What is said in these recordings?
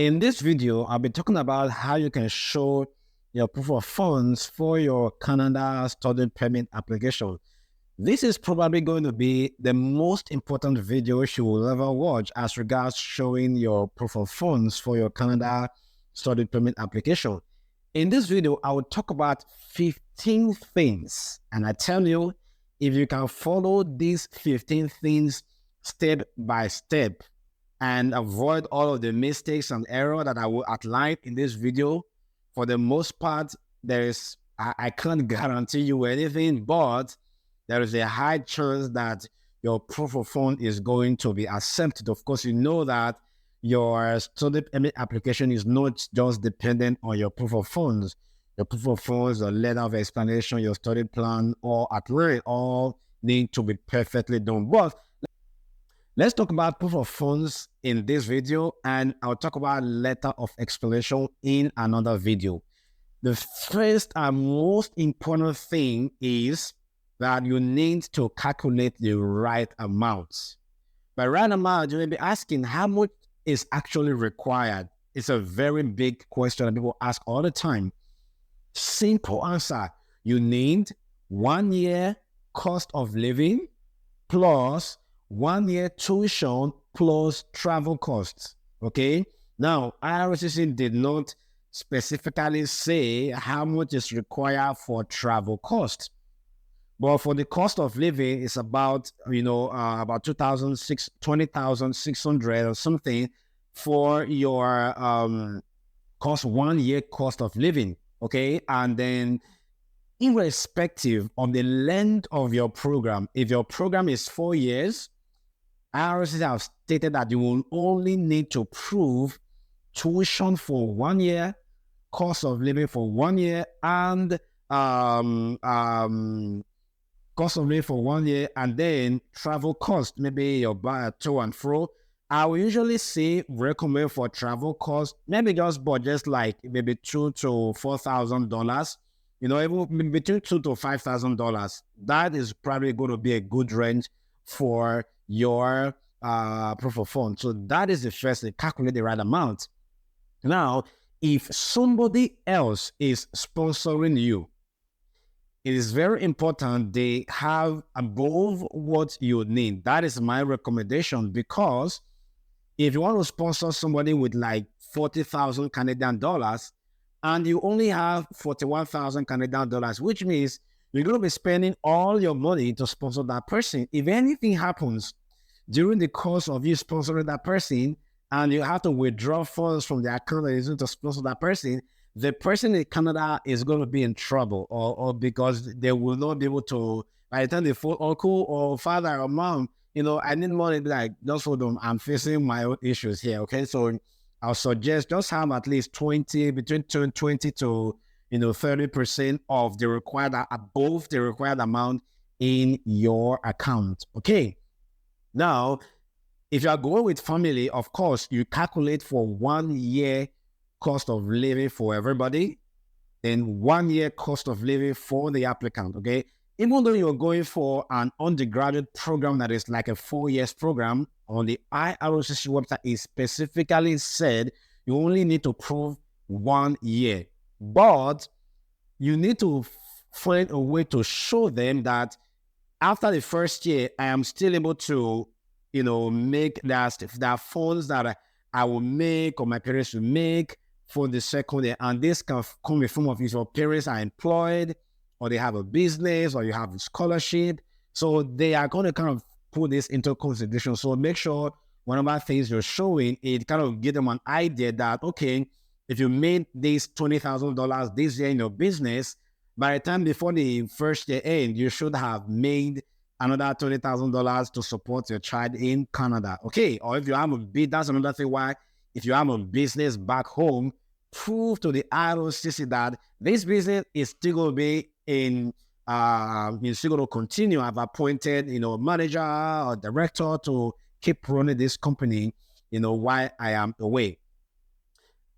In this video, I'll be talking about how you can show your proof of funds for your Canada study permit application. This is probably going to be the most important video you will ever watch as regards showing your proof of funds for your Canada study permit application. In this video, I will talk about 15 things, and I tell you, if you can follow these 15 things step by step, and avoid all of the mistakes and error that I will outline in this video, for the most part, I can't guarantee you anything, but there is a high chance that your proof of fund is going to be accepted. Of course, you know that your study permit application is not just dependent on your proof of funds. Your proof of funds, your letter of explanation, your study plan, or at least all need to be perfectly done. But let's talk about proof of funds in this video, and I'll talk about letter of explanation in another video. The first and most important thing is that you need to calculate the right amount. By right amount, you may be asking how much is actually required. It's a very big question that people ask all the time. Simple answer: you need 1 year cost of living plus 1 year tuition plus travel costs. Okay. Now, IRCC did not specifically say how much is required for travel costs, but for the cost of living, it's about about 20,600 or something for your cost 1 year cost of living. Okay, and then irrespective of the length of your program, if your program is 4 years, IRCC have stated that you will only need to prove tuition for 1 year, cost of living for 1 year, and cost of living for 1 year, and then travel cost, maybe your to and fro. I will usually recommend for travel cost, maybe just budget like maybe $2,000 to $4,000. Even between $2,000 to $5,000. That is probably going to be a good range for your proof of funds. So that is the first thing, calculate the right amount. Now, if somebody else is sponsoring you, it is very important they have above what you need. That is my recommendation, because if you want to sponsor somebody with like 40,000 Canadian dollars and you only have 41,000 Canadian dollars, which means you're going to be spending all your money to sponsor that person. If anything happens during the course of you sponsoring that person and you have to withdraw funds from the account that is used to sponsor that person, the person in Canada is going to be in trouble, or because they will not be able to, by the time they phone uncle or father or mom, I need money, be like, just hold on, I'm facing my own issues here. Okay, so I'll suggest just have at least between 20 to 30% of the required, above the required amount in your account. Okay. Now, if you are going with family, of course, you calculate for 1 year cost of living for everybody, then 1 year cost of living for the applicant. Okay. Even though you're going for an undergraduate program that is like a 4 years program, on the IRCC website, it specifically said you only need to prove 1 year. But you need to find a way to show them that after the first year, I am still able to, make that funds that I will make or my parents will make for the second year. And this can come in form of if your parents are employed, or they have a business, or you have a scholarship. So they are going to kind of put this into consideration. So make sure whatever things you're showing, it kind of give them an idea that, okay, if you made this $20,000 this year in your business, by the time before the first year end, you should have made another $20,000 to support your child in Canada. Okay, or if you have a bid, that's another thing why, if you have a business back home, prove to the IRCC that this business is still going to be still going to continue. I've appointed, manager or director to keep running this company, while I am away.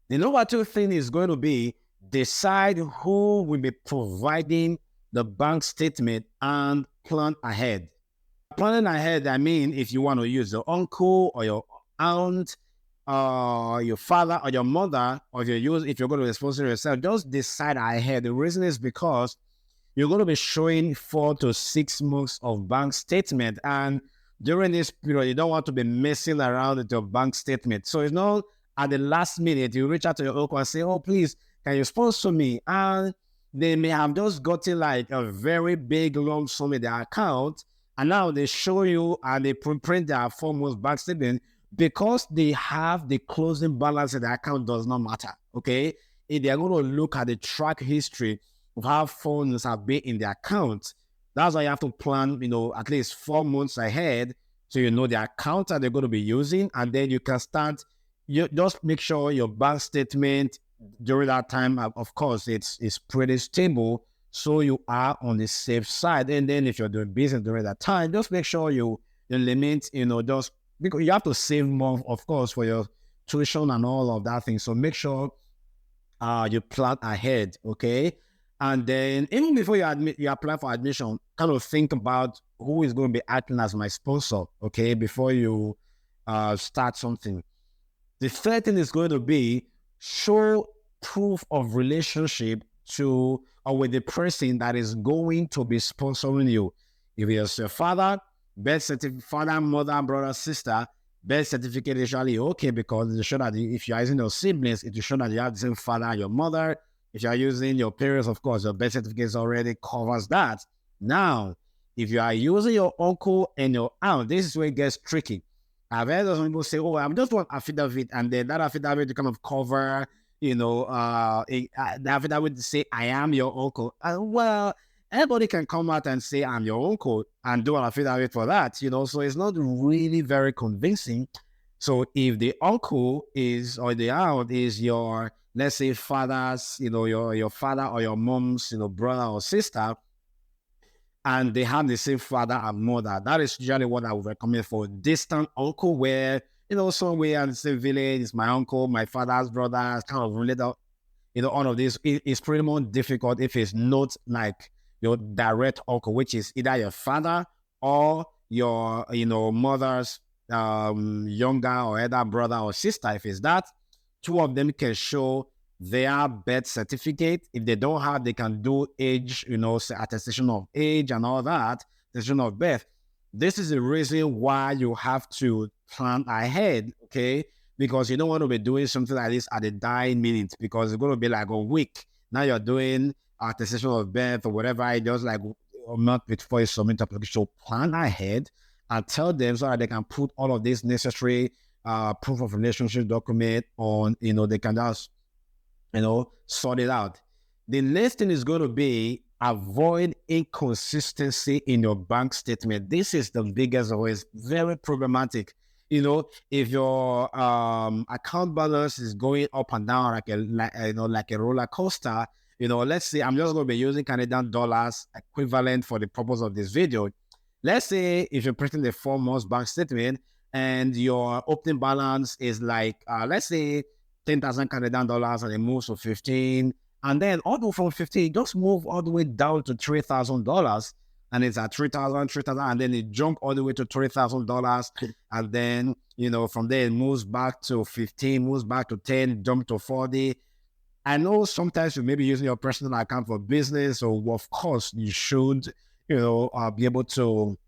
The number two thing is going to be decide who will be providing the bank statement and plan ahead. Planning ahead, I mean, if you want to use your uncle or your aunt, your father or your mother, or if you're going to sponsor yourself, just decide ahead. The reason is because you're going to be showing 4 to 6 months of bank statement, and during this period, you don't want to be messing around with your bank statement. So it's not at the last minute you reach out to your uncle and say, "Oh, please, can you sponsor me?" And they may have just gotten like a very big lump sum in their account, and now they show you and they print their 4 months bank statement. Because they have the closing balance in the account does not matter. Okay, if they're going to look at the track history of how funds have been in the account, that's why you have to plan, at least 4 months ahead, so you know the account that they're going to be using, and then you can start. You just make sure your bank statement during that time, of course, it's pretty stable, so you are on the safe side. And then if you're doing business during that time, just make sure you limit, just because you have to save more, of course, for your tuition and all of that thing. So make sure you plan ahead, okay? And then even before you apply for admission, kind of think about who is going to be acting as my sponsor, okay? Before you start something. The third thing is going to be show proof of relationship to or with the person that is going to be sponsoring you. If it's your father, birth certificate, father, mother, brother, sister, birth certificate is usually okay, because it show that if you're using your siblings, it will show that you have the same father and your mother. If you're using your parents, of course, your birth certificate already covers that. Now, if you are using your uncle and your aunt, this is where it gets tricky. I've heard some people say, "Oh, I'm just one affidavit," and then that affidavit to kind of cover, the affidavit to say, "I am your uncle." Well, anybody can come out and say, "I'm your uncle," and do an affidavit for that, so it's not really very convincing. So if the uncle is, or the aunt is your, let's say, father's, your father or your mom's, brother or sister, and they have the same father and mother, that is usually what I would recommend for distant uncle, where, somewhere in the same village, is my uncle, my father's brother, kind of related. All of this is pretty more difficult if it's not like your direct uncle, which is either your father or your, mother's younger or elder brother or sister. If it's that, two of them can show their birth certificate. If they don't have, they can do age, attestation of age and all that, attestation of birth. This is the reason why you have to plan ahead, okay? Because you don't want to be doing something like this at the dying minute, because it's going to be like a week. Now you're doing attestation of birth or whatever, it just like a month before you submit application. So plan ahead and tell them so that they can put all of this necessary proof of relationship document on, they can just, sort it out. The next thing is going to be avoid inconsistency in your bank statement. This is the biggest, always very problematic. If your account balance is going up and down like a roller coaster, let's say I'm just going to be using Canadian dollars equivalent for the purpose of this video. Let's say if you're printing the 4 months bank statement and your opening balance is like, let's say 10,000 Canadian dollars, and it moves to 15, and then all the way from 15, just move all the way down to $3,000, and it's at 3,000, and then it jump all the way to $3,000, and then, from there it moves back to 15, moves back to 10, jump to 40. I know sometimes you may be using your personal account for business, so of course you should, be able to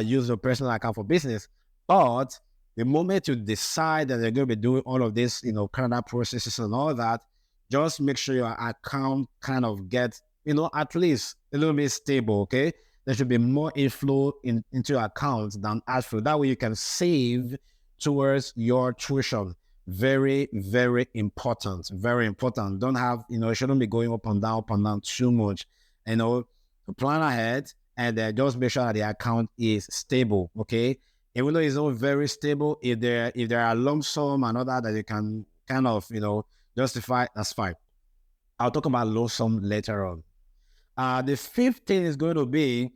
use your personal account for business. But the moment you decide that you're going to be doing all of this, Canada processes and all that, just make sure your account kind of gets, at least a little bit stable, okay? There should be more inflow into your account than outflow. That way you can save towards your tuition. Very, very important. Very important. Don't have, it shouldn't be going up and down too much. Plan ahead and just make sure that the account is stable, okay? Even though it's not very stable, if there are lump sum and all that you can kind of, justify, that's fine. I'll talk about lump sum later on. The fifth thing is going to be,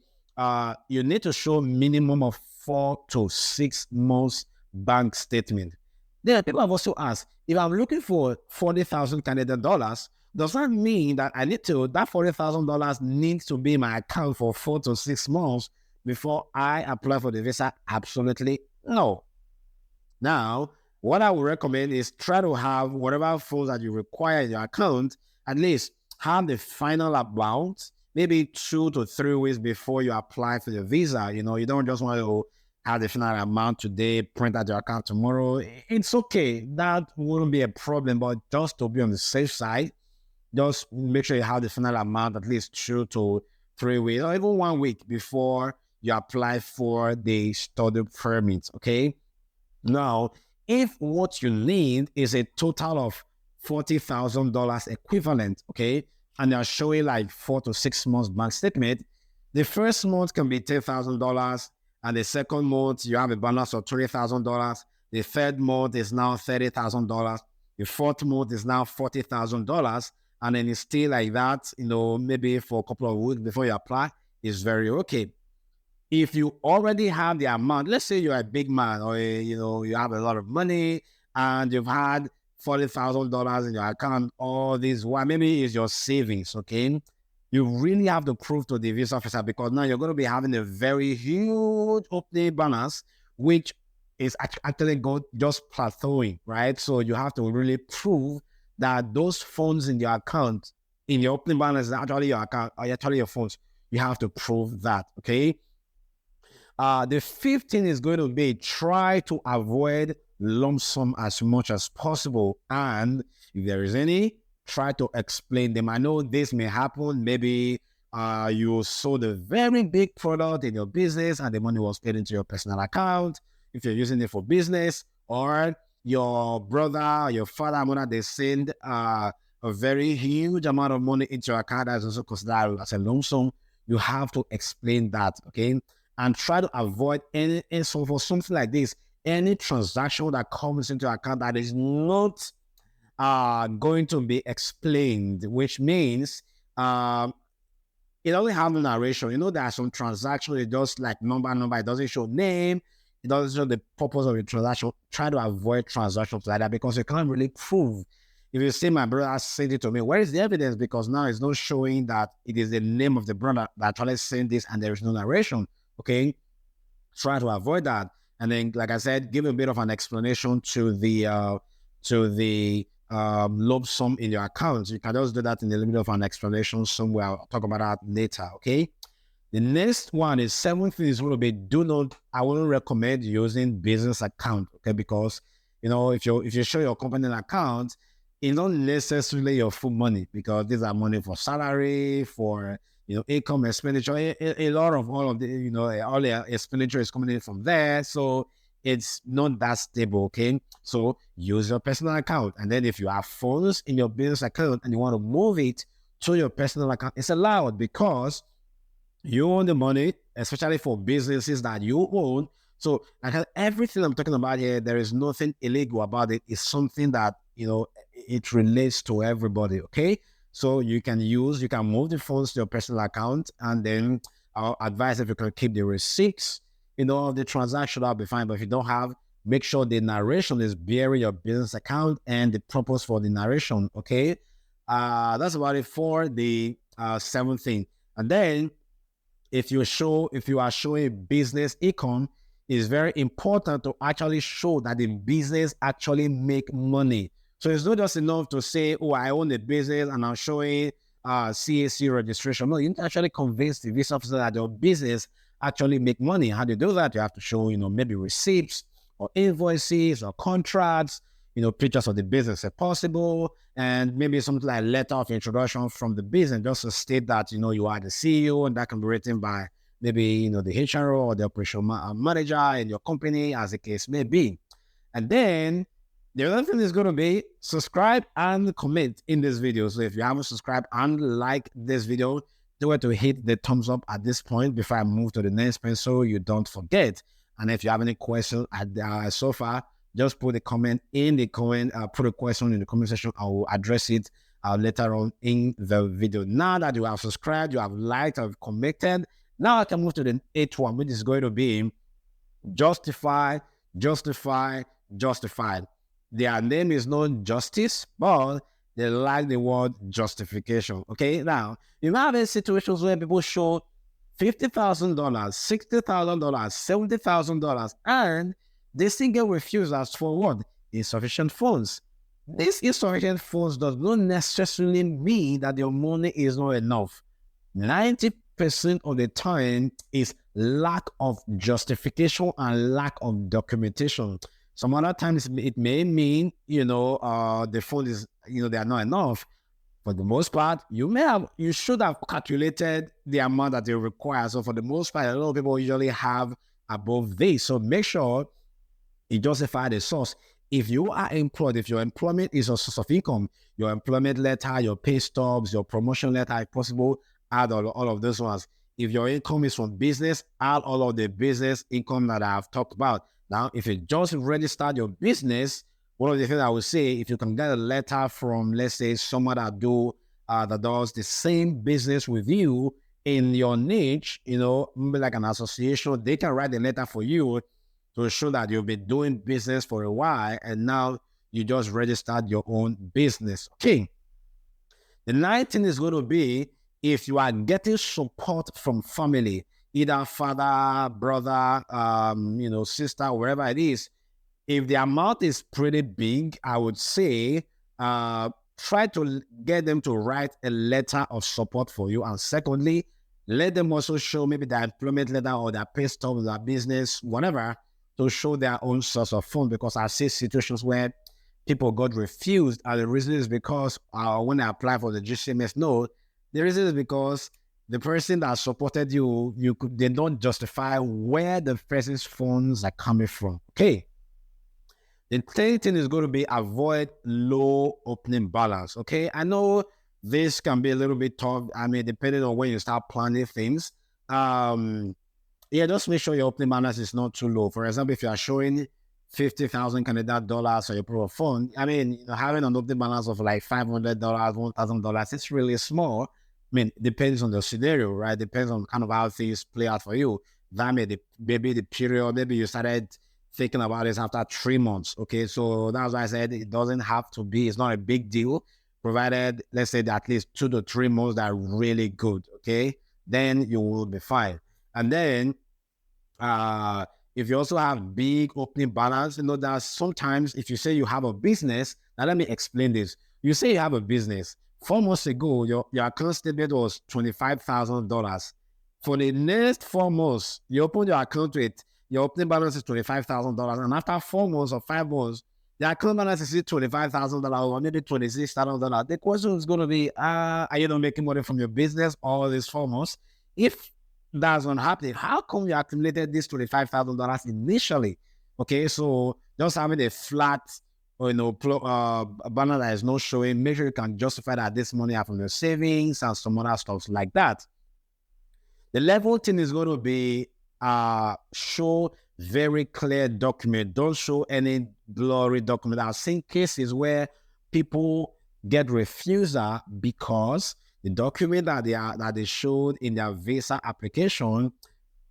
you need to show minimum of 4 to 6 months bank statement. Then people have also asked, if I'm looking for 40,000 Canadian dollars, does that mean that that $40,000 needs to be in my account for 4 to 6 months before I apply for the visa? Absolutely no. Now, what I would recommend is try to have whatever funds that you require in your account, at least have the final amount, maybe 2 to 3 weeks before you apply for the visa. You don't just want to have the final amount today, print out your account tomorrow. It's okay. That wouldn't be a problem, but just to be on the safe side, just make sure you have the final amount at least 2 to 3 weeks or even 1 week before you apply for the study permit. Okay. Now, if what you need is a total of $40,000 equivalent, okay, and you're showing like 4 to 6 months bank statement, the first month can be $10,000, and the second month you have a balance of $20,000. The third month is now $30,000. The fourth month is now $40,000, and then it's still like that, maybe for a couple of weeks before you apply. Is very okay. If you already have the amount, let's say you're a big man or you have a lot of money and you've had $40,000 in your account all this while, maybe it's your savings, okay? You really have to prove to the visa officer, because now you're going to be having a very huge opening balance, which is actually just plateauing, right? So you have to really prove that those funds in your account, in your opening balance, is actually your account or actually your funds. You have to prove that, okay? The fifth thing is going to be try to avoid lump sum as much as possible. And if there is any, try to explain them. I know this may happen. Maybe you sold a very big product in your business and the money was paid into your personal account if you're using it for business, or your brother, your father, or mother, they send a very huge amount of money into your account that is also considered as a lump sum. You have to explain that, okay? And try to avoid so for something like this, any transaction that comes into your account that is not going to be explained, which means it only has a narration. There are some transactions, it just like number, it doesn't show name, it doesn't show the purpose of the transaction. Try to avoid transactions like that, because you can't really prove. If you say my brother sent it to me, where is the evidence? Because now it's not showing that it is the name of the brother that actually sent this and there is no narration. Okay, try to avoid that. And then, like I said, give a bit of an explanation to the lump sum in your account. You can just do that in a little bit of an explanation somewhere. I'll talk about that later, okay? The next one is 7th thing is going to be I wouldn't recommend using business account, okay? Because, if you show your company an account, it's not necessarily your full money, because these are money for salary, for income, expenditure, a lot of all of the, all the expenditure is coming in from there. So it's not that stable, okay? So use your personal account. And then if you have funds in your business account and you want to move it to your personal account, it's allowed, because you own the money, especially for businesses that you own. So everything I'm talking about here, there is nothing illegal about it. It's something that, it relates to everybody, okay? So you can move the funds to your personal account, and then I'll advise if you can keep the receipts, of the transaction, that'll be fine. But if you don't have, make sure the narration is bearing your business account and the purpose for the narration, okay? That's about it for the 7th thing. And then if you are showing business income, it's very important to actually show that the business actually make money. So it's not just enough to say, oh, I own a business and I'm showing CAC registration. No, you need to actually convince the visa officer that your business actually make money. How do you do that? You have to show, maybe receipts or invoices or contracts, pictures of the business if possible, and maybe something like letter of introduction from the business, just to state that, you are the CEO, and that can be written by maybe, the HR or the operation manager in your company, as the case may be. And then the other thing is going to be subscribe and comment in this video. So if you haven't subscribed and like this video, do it to hit the thumbs up at this point before I move to the next point, so you don't forget. And if you have any questions so far, just put a comment in the comment, put a question in the comment section. I will address it later on in the video. Now that you have subscribed, you have liked, you have commented, now I can move to the 8th one, which is going to be justify. Their name is not justice, but they like the word justification. Okay, now you might have situations where people show $50,000, $60,000, $70,000, and they still get refused as for what? insufficient funds. This insufficient funds does not necessarily mean that your money is not enough. 90% of the time is lack of justification and lack of documentation. Some other times it may mean, the fund is, they are not enough. For the most part, you should have calculated the amount that they require. So for the most part, a lot of people usually have above this. So make sure you justify the source. If you are employed, if your employment is a source of income, your employment letter, your pay stubs, your promotion letter, if possible, add all of those ones. If your income is from business, add all of the business income that I've talked about. Now, if you just registered your business, one of the things I would say, if you can get a letter from, let's say, someone that does the same business with you in your niche, maybe like an association, they can write the letter for you to show that you've been doing business for a while and now you just registered your own business. Okay. The ninth thing is going to be if you are getting support from family, either father, brother, sister, wherever it is. If the amount is pretty big, I would say try to get them to write a letter of support for you. And secondly, let them also show maybe their employment letter or their pay stub, their business, whatever, to show their own source of funds. Because I see situations where people got refused, and the reason is because when they apply for the GCMS note, the reason is because the person that supported you, they don't justify where the person's funds are coming from. Okay. The third thing is going to be avoid low opening balance. Okay. I know this can be a little bit tough. I mean, depending on when you start planning things. Just make sure your opening balance is not too low. For example, if you are showing 50,000 Canadian dollars or your proof of fund, I mean, having an opening balance of like $500, $1,000, it's really small. I mean, it depends on the scenario, right? Depends on kind of how things play out for you. That maybe the period, maybe you started thinking about this after 3 months. Okay, so that's why I said it doesn't have to be, it's not a big deal, provided, let's say, at least 2 to 3 months that are really good. Okay, then you will be fine. And then if you also have big opening balance, that sometimes if you say you have a business, now let me explain this. You say you have a business. 4 months ago, your account statement was $25,000. For the next 4 months, you open your account with your opening balance is $25,000, and after 4 months or 5 months, the account balance is $25,000 or maybe $26,000. The question is going to be, are you not making money from your business all these 4 months? If that's not happening, how come you accumulated this $25,000 initially? Okay, so just having a flat balance that is not showing, make sure you can justify that this money are from your savings and some other stuff like that. The level thing is going to be show very clear document. Don't show any blurry document. I've seen cases where people get refusal because the document that they showed in their visa application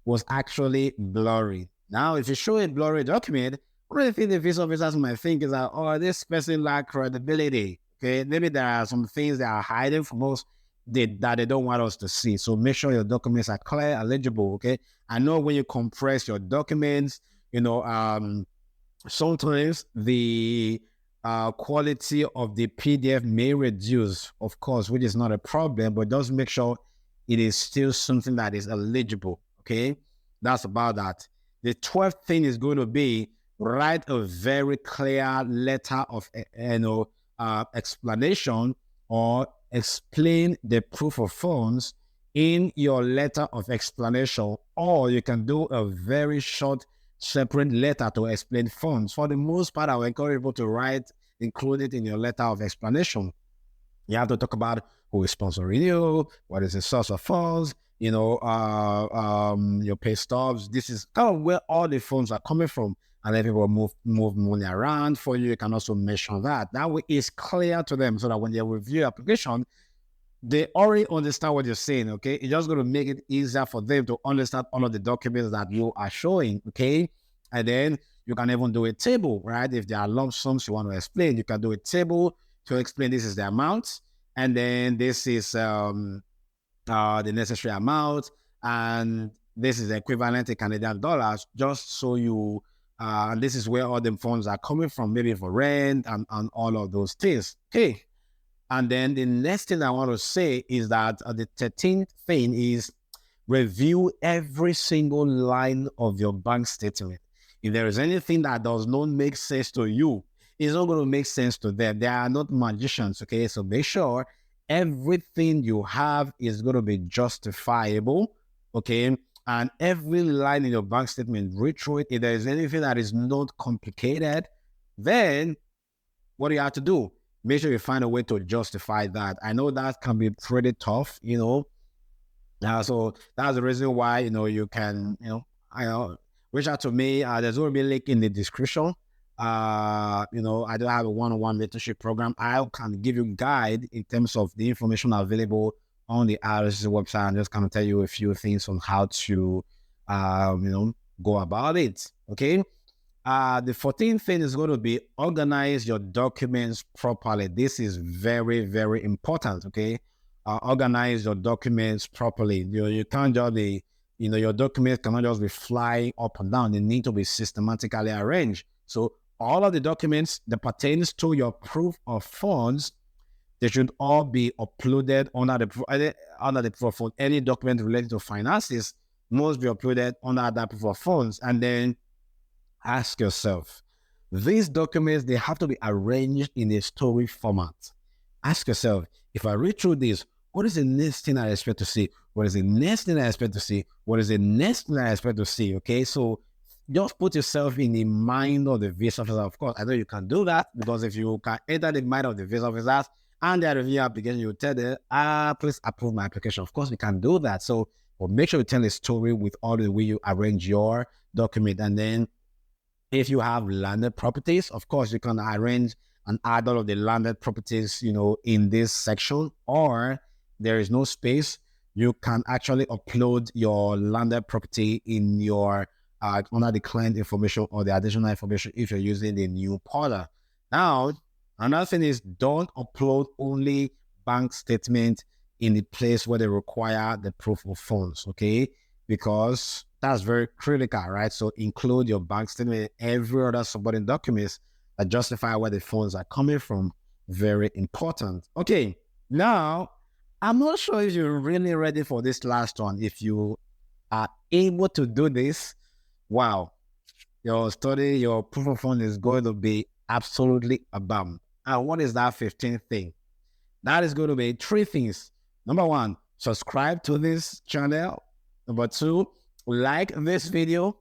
was actually blurry. Now, if you show a blurry document, one of the things the visa officers might think is that, oh, this person lacks credibility. Okay, maybe there are some things they are hiding from us that they don't want us to see. So make sure your documents are clear and legible. Okay, I know when you compress your documents, sometimes the quality of the PDF may reduce, of course, which is not a problem, but just make sure it is still something that is eligible. Okay, that's about that. The 12th thing is going to be write a very clear letter of explanation, or explain the proof of funds in your letter of explanation, or you can do a very short separate letter to explain funds. For the most part, I will encourage people to include it in your letter of explanation. You have to talk about who is sponsoring you, what is the source of funds, your pay stubs. This is kind of where all the funds are coming from, and then people move money around for you. You can also mention that. That way it's clear to them, so that when they review your application, they already understand what you're saying. Okay, it's just going to make it easier for them to understand all of the documents that you are showing. Okay, and then you can even do a table, right? If there are lump sums you want to explain, you can do a table to explain this is the amount, and then this is the necessary amount, and this is equivalent to Canadian dollars, just so you And this is where all the funds are coming from, maybe for rent and all of those things. Okay. And then the next thing I want to say is that the 13th thing is review every single line of your bank statement. If there is anything that does not make sense to you, it's not going to make sense to them. They are not magicians, okay? So make sure everything you have is going to be justifiable, okay? And every line in your bank statement, read through it. If there is anything that is not complicated, then what do you have to do? Make sure you find a way to justify that. I know that can be pretty tough, you know. So that's the reason why, you can, reach out to me. There's going to be a link in the description. I don't have a one-on-one mentorship program. I can give you guide in terms of the information available on the IELTS website and just kind of tell you a few things on how to, go about it. Okay. The 14th thing is going to be organize your documents properly. This is very, very important. Okay. Organize your documents properly. You can't just be, your documents cannot just be flying up and down. They need to be systematically arranged. So all of the documents that pertains to your proof of funds, they should all be uploaded under the proof of funds. Any document related to finances must be uploaded under that proof of funds. And then ask yourself, these documents, they have to be arranged in a story format. Ask yourself, if I read through this, what is the next thing I expect to see? What is the next thing I expect to see? What is the next thing I expect to see? Okay, so just put yourself in the mind of the visa officer. Of course, I know you can do that, because if you can enter the mind of the visa officers and their review application, you tell them, please approve my application. Of course, we can do that. So, but make sure you tell a story with all the way you arrange your document. And then if you have landed properties, of course, you can arrange and add all of the landed properties, in this section. Or there is no space, you can actually upload your landed property in your under the client information or the additional information if you're using the new portal. Now, another thing is, don't upload only bank statement in the place where they require the proof of funds, okay? Because that's very critical, right? So include your bank statement and every other supporting documents that justify where the funds are coming from. Very important. Okay, now, I'm not sure if you're really ready for this last one. If you are able to do this, wow, your proof of fund is going to be absolutely a bomb. And what is that 15th thing? That is going to be 3 things. Number 1, subscribe to this channel. Number 2, like this video.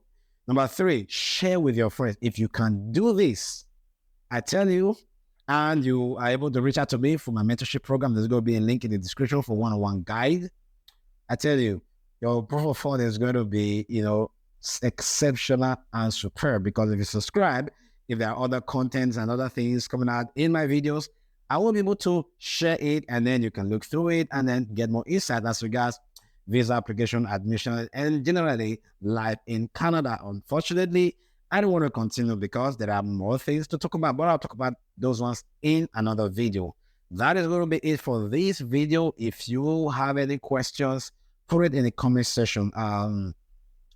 Number 3, share with your friends. If you can do this, I tell you, and you are able to reach out to me for my mentorship program, there's going to be a link in the description for one-on-one guide. I tell you, your proof of fund is going to be, exceptional and superb, because if you subscribe, if there are other contents and other things coming out in my videos, I will be able to share it, and then you can look through it and then get more insight as regards visa application, admission, and generally life in Canada. Unfortunately, I don't want to continue because there are more things to talk about, but I'll talk about those ones in another video. That is going to be it for this video. If you have any questions, put it in the comment section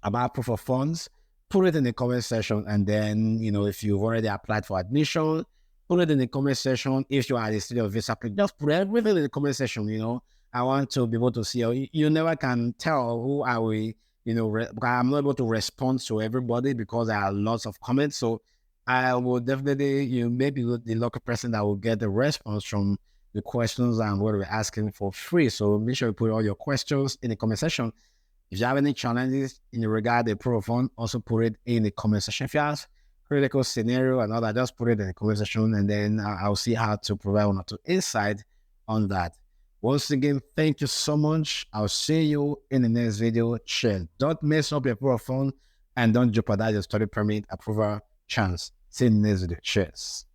about proof of funds. Put it in the comment section, and then, if you've already applied for admission, put it in the comment section. If you are the state of visa applicant, just put everything in the comment section. I want to be able to see. You never can tell who I will, I'm not able to respond to everybody because there are lots of comments. So I will definitely, maybe the lucky person that will get the response from the questions and what we're asking for free. So make sure you put all your questions in the comment section. If you have any challenges in regard to the proof of fund, also put it in the comment section. If you have critical scenario and all that, just put it in the comment section, and then I'll see how to provide one or two insight on that. Once again, thank you so much. I'll see you in the next video. Cheers. Don't mess up your proof of fund, and don't jeopardize your study permit approval chance. See you in the next video. Cheers.